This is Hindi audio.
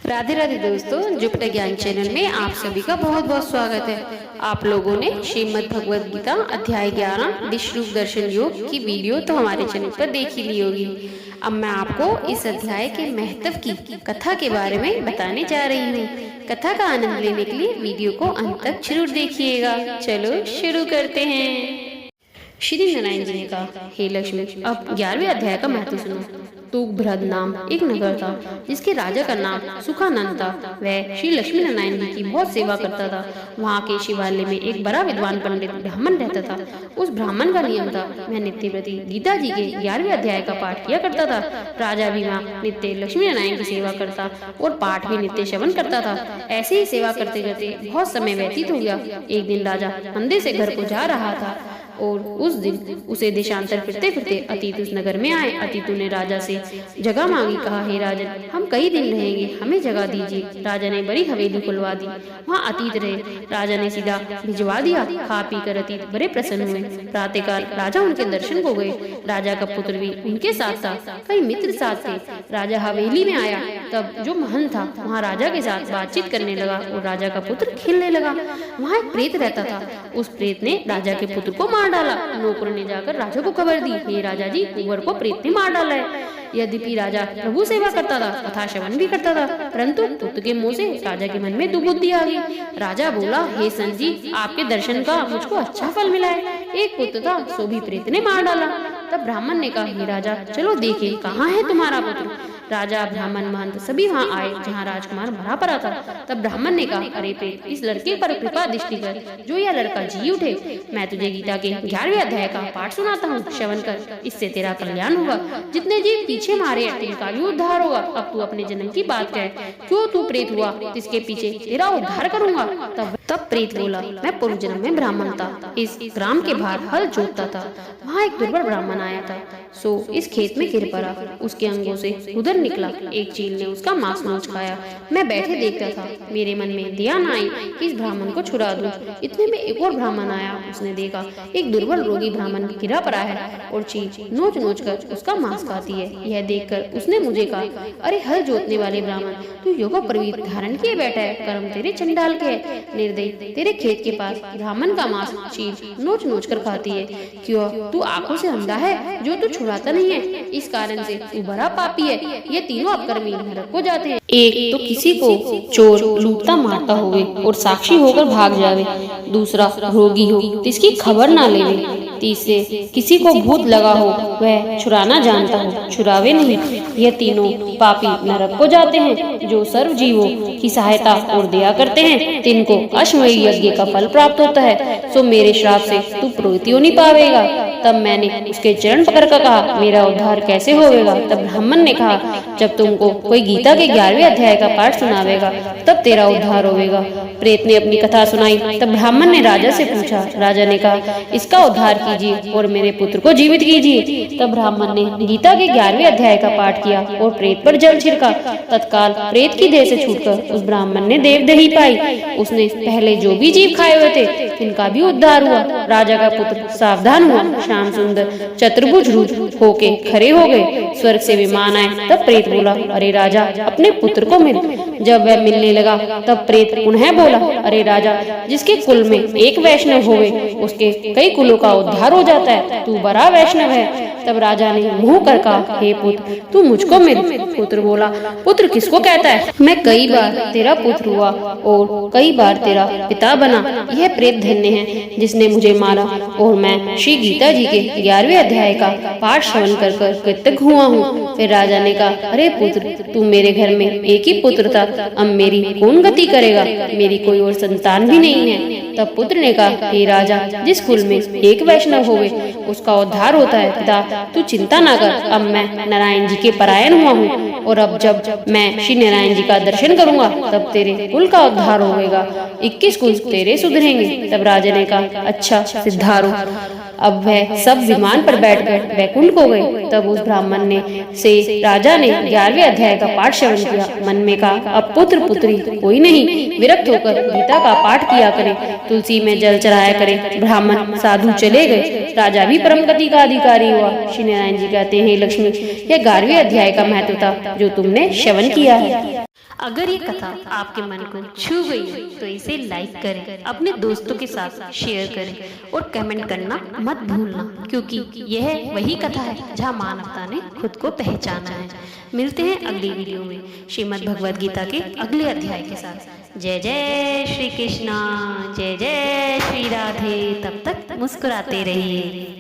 राधे राधे दोस्तों, जुपिटर ज्ञान चैनल में आप सभी का बहुत बहुत स्वागत है। आप लोगों ने श्रीमद् भगवद गीता अध्याय 11 विश्व रूप दर्शन योग की वीडियो तो हमारे चैनल पर देख ही ली होगी। अब मैं आपको इस अध्याय के महत्व की कथा के बारे में बताने जा रही हूँ। कथा का आनंद लेने के लिए वीडियो को अंत तक जरूर देखिएगा। चलो शुरू करते हैं। श्री नारायण जी ने कहा, हे लक्ष्मी, अब 11वें अध्याय का महत्व सुनो। तुगभ्रद नाम एक नगर था जिसके राजा का नाम सुखानंद था। वह श्री लक्ष्मी नारायण जी की बहुत सेवा करता था। वहाँ के शिवालय में एक बड़ा विद्वान पंडित ब्राह्मण रहता था। उस ब्राह्मण का नियम था, वह नित्य प्रति गीता जी के 11वें अध्याय का पाठ किया करता था। राजा भी वहाँ नित्य लक्ष्मी नारायण की सेवा करता और पाठ भी नित्य श्रवण करता था। ऐसे ही सेवा करते करते बहुत समय व्यतीत हो गया। एक दिन राजा मंदिर से घर को जा रहा था और उस दिन उसे देशांतर फिरते फिरते अतीत उस नगर में आए। अतीतु ने राजा से जगह मांगी। कहा, हे राजन, हम कई दिन रहेंगे, हमें जगह दीजिए। राजा ने बड़ी हवेली खुलवा दी। वहाँ अतीत रहे। राजा ने सीधा भिजवा दिया। खा पी कर अतीत बड़े प्रसन्न हुए। प्रातःकाल राजा उनके दर्शन को गए। राजा का पुत्र भी उनके साथ था। कई मित्र साथ थे। राजा हवेली में आया तब जो महंत था वहाँ राजा के साथ बातचीत करने लगा और राजा का पुत्र खेलने लगा। वहाँ एक प्रेत रहता था। उस प्रेत ने राजा के पुत्र को मार डाला। नौकर ने जाकर राजा को खबर दी, हे राजा जी, कुंवर को प्रेत ने मार डाला है। यद्यपि राजा प्रभु सेवा करता था, कथा श्रवण भी करता था, परंतु पुत्र के मुंह से राजा के मन में दुर्बुद्धि आ गई। राजा बोला, हे संत जी, आपके दर्शन का मुझको अच्छा फल मिला है। एक पुत्र था, सो भी प्रेत ने मार डाला। तब ब्राह्मण ने कहा, हे राजा, चलो देखें कहाँ है तुम्हारा पुत्र। राजा, ब्राह्मण, महंत सभी वहाँ आए जहाँ राजकुमार मरा पड़ा था। तब ब्राह्मण ने कहा, अरे प्रेत, इस लड़के पर कृपा दृष्टि कर, जो यह लड़का जी उठे। मैं तुझे गीता के 11वें अध्याय का पाठ सुनाता हूँ, श्रवण कर, इससे तेरा कल्याण होगा। जितने जीव पीछे मारे तिनका भी उद्धार होगा। अब तू अपने जन्म की बात कह, क्यों तू प्रेत हुआ, जिसके पीछे तेरा उद्धार करूंगा। तब प्रेत बोला, मैं पूर्व जन्म में ब्राह्मण था, इस ग्राम के बाहर हल जोतता था। वहाँ एक दुर्बल ब्राह्मण आया था, सो इस खेत में गिर पड़ा। उसके अंगों से उधर निकला। एक चील ने उसका मांस नोच खाया। मैं बैठे देखता था। मेरे मन में दया न आई कि इस ब्राह्मण को छुड़ा दूं। इतने में एक और ब्राह्मण आया। उसने देखा एक दुर्बल रोगी ब्राह्मण गिरा पड़ा है और चील नोच नोच कर उसका मांस खाती है। यह देखकर उसने मुझे कहा, अरे हल जोतने वाले ब्राह्मण, तू योगा प्रवीत धारण किए बैठा है, कर्म तेरे चंडाल के है। निर्दयी, तेरे खेत के पास ब्राह्मण का मांस चील नोच नोच कर खाती है। क्यों तू आंखों से अंधा है जो तू छुड़ाता नहीं है? इस कारण से तू बड़ा पापी है। ये तीनों अपकर्मी नरक को जाते हैं। एक तो किसी को चोर लूटता मारता होवे और साक्षी होकर भाग जावे। दूसरा रोगी हो, जिसकी खबर ना लेवे। तीसरे किसी को भूत लगा हो, वह छुड़ाना जानता हो, छुड़ावे नहीं। यह तीनों पापी नरक को जाते हैं। जो सर्व जीवों की सहायता और दया करते हैं, तिनको अश्वमेध यज्ञ का फल प्राप्त होता है। सो मेरे श्राप से तू पुरोहित नहीं पावेगा। तब मैंने उसके चरण पकड़कर कहा, मेरा उद्धार कैसे होवेगा? तब ब्राह्मण ने कहा, जब तुमको कोई गीता के 11वें अध्याय का पाठ सुनावेगा तब तेरा उद्धार होवेगा। प्रेत ने अपनी कथा सुनाई। तब ब्राह्मण ने राजा से पूछा। राजा ने कहा, इसका उद्धार कीजिए और मेरे पुत्र को जीवित कीजिए। तब ब्राह्मण ने गीता के 11वें अध्याय का पाठ किया और प्रेत पर जल छिड़का। तत्काल प्रेत की देह से छूटकर उस ब्राह्मण ने देवदही पाई। उसने पहले जो भी जीव खाए हुए थे तिनका भी उद्धार हुआ। राजा का पुत्र सावधान हुआ। श्याम सुंदर चतुर्भुज रूप होके खड़े हो गए। स्वर्ग से विमान आए। तब प्रेत बोला, अरे राजा, अपने पुत्र को मिल। जब वह मिलने लगा तब प्रेत पुनः बोला, अरे राजा, जिसके कुल में एक वैष्णव होवे उसके कई कुलों का उद्धार हो जाता है। तू बड़ा वैष्णव है। तब राजा ने मुंह कर कहा, हे पुत्र, तू मुझको मिल। पुत्र बोला, पुत्र किसको कहता है? मैं कई बार तेरा पुत्र हुआ और कई बार तेरा पिता बना। यह प्रेत धन्य है जिसने मुझे मारा और मैं श्री गीता जी के 11वें अध्याय का पाठ श्रवण कर कर कृतज्ञ हुआ हूँ। फिर राजा ने कहा, अरे पुत्र, तू मेरे घर में एक ही पुत्र था, अब मेरी कौन गति करेगा? मेरी कोई और संतान भी नहीं है। तब पुत्र ने कहा, हे राजा, जिस कुल में एक वैष्णव होवे उसका उद्धार होता है। पिता, तू चिंता ना कर। अब मैं नारायण जी के परायण हुआ हूँ और अब जब मैं श्री नारायण जी का दर्शन करूंगा तब तेरे कुल का उद्धार होगा। 21 कुल तेरे सुधरेंगे। तब राजा ने कहा, अच्छा सिद्धारो। अब वह सब विमान पर बैठकर वैकुंठ को गए। तब उस ब्राह्मण ने से राजा ने 11वें अध्याय का पाठ श्रवण किया। मन में कहा, अब पुत्र पुत्री कोई नहीं, विरक्त होकर गीता का पाठ किया करे, तुलसी में जल चढ़ाया करे। ब्राह्मण साधु चले गए। राजा भी परम गति का अधिकारी हुआ। श्री नारायण जी कहते हैं, लक्ष्मी, यह 11वें अध्याय का महत्व था जो तुमने श्रवण किया है। अगर ये कथा आपके मन को छू गई हो तो इसे लाइक करें, अपने दोस्तों के साथ शेयर करें और कमेंट करना मत भूलना, क्योंकि यह वही कथा है जहाँ मानवता ने खुद को पहचाना है। मिलते हैं अगली वीडियो में श्रीमद् भगवद गीता के अगले अध्याय के साथ। जय जय श्री कृष्णा, जय जय श्री राधे। तब तक मुस्कुराते रहिए।